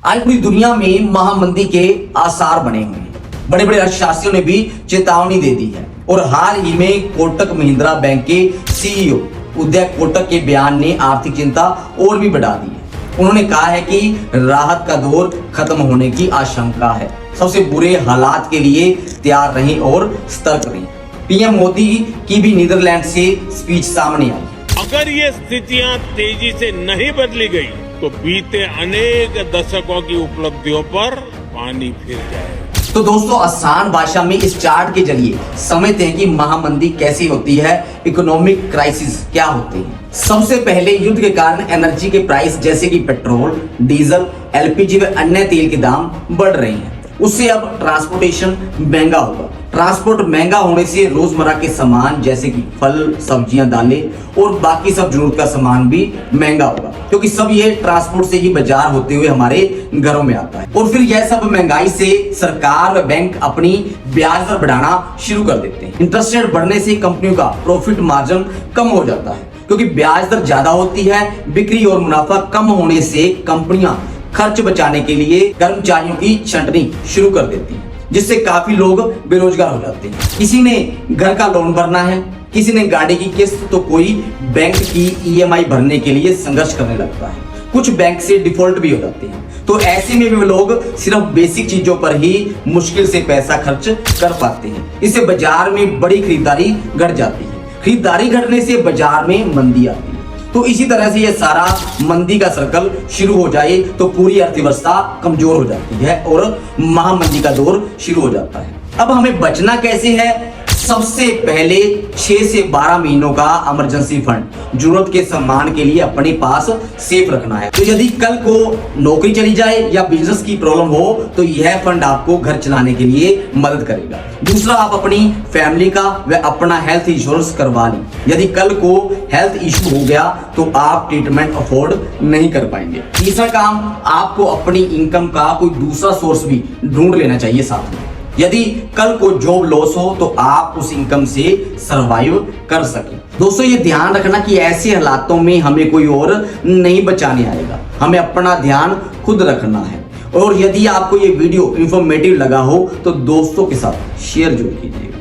आज पूरी दुनिया में महामंदी के आसार बने हुए हैं। बड़े बड़े अर्थशास्त्रियों ने भी चेतावनी दे दी है और हाल ही में कोटक महिंद्रा बैंक के सीईओ उदय कोटक के बयान ने आर्थिक चिंता और भी बढ़ा दी है। उन्होंने कहा है कि राहत का दौर खत्म होने की आशंका है। सबसे बुरे हालात के लिए तैयार रहें और सतर्क रहें। पीएम मोदी की भी नीदरलैंड से स्पीच सामने आई। अगर ये स्थितियां तेजी से नहीं बदली गई तो बीते अनेक दशकों की उपलब्धियों पर पानी फिर जाएगा। तो दोस्तों, आसान भाषा में इस चार्ट के जरिए समझते हैं कि महामंदी कैसी होती है, इकोनॉमिक क्राइसिस क्या होते हैं। सबसे पहले युद्ध के कारण एनर्जी के प्राइस जैसे कि पेट्रोल, डीजल, एलपीजी व अन्य तेल के दाम बढ़ रहे हैं। उससे अब ट्रांसपोर्टेशन महंगा होगा। ट्रांसपोर्ट महंगा होने से रोजमर्रा के सामान जैसे कि फल, सब्जियां, दालें और बाकी सब जरूरत का सामान भी महंगा होगा, क्योंकि सब ये ट्रांसपोर्ट से ही बाजार होते हुए हमारे घरों में आता है। और फिर यह सब महंगाई से सरकार व बैंक अपनी ब्याज दर बढ़ाना शुरू कर देते हैं। इंटरेस्ट रेट बढ़ने से कंपनियों का प्रॉफिट मार्जिन कम हो जाता है, क्योंकि ब्याज दर ज्यादा होती है। बिक्री और मुनाफा कम होने से कंपनियां खर्च बचाने के लिए कर्मचारियों की छंटनी शुरू कर देती हैं, जिससे काफी लोग बेरोजगार हो जाते हैं। किसी ने घर का लोन भरना है, किसी ने गाड़ी की किस्त, तो कोई बैंक की ईएमआई भरने के लिए संघर्ष करने लगता है। कुछ बैंक से डिफॉल्ट भी हो जाते हैं। तो ऐसे में भी लोग सिर्फ बेसिक चीजों पर ही मुश्किल से पैसा खर्च कर पाते हैं। इससे बाजार में बड़ी खरीदारी घट जाती है। खरीदारी घटने से बाजार में मंदी आती है। तो इसी तरह से ये सारा मंदी का सर्कल शुरू हो जाए तो पूरी अर्थव्यवस्था कमजोर हो जाती है और महामंदी का दौर शुरू हो जाता है। अब हमें बचना कैसे है? सबसे पहले 6 से 12 महीनों का इमरजेंसी फंड जरूरत के सामान के लिए अपने पास सेफ रखना है। तो यदि कल को नौकरी चली जाए या बिजनेस की प्रॉब्लम हो तो यह फंड आपको घर चलाने के लिए मदद करेगा। दूसरा, आप अपनी फैमिली का व अपना हेल्थ इंश्योरेंस करवा लें। यदि कल को हेल्थ इश्यू हो गया तो आप ट्रीटमेंट अफोर्ड नहीं कर पाएंगे। तीसरा काम, आपको अपनी इनकम का कोई दूसरा सोर्स भी ढूंढ लेना चाहिए साथ में। यदि कल को जॉब लॉस हो तो आप उस इनकम से सरवाइव कर सकें। दोस्तों, ये ध्यान रखना कि ऐसे हालातों में हमें कोई और नहीं बचाने आएगा। हमें अपना ध्यान खुद रखना है। और यदि आपको ये वीडियो इंफॉर्मेटिव लगा हो तो दोस्तों के साथ शेयर जरूर कीजिएगा।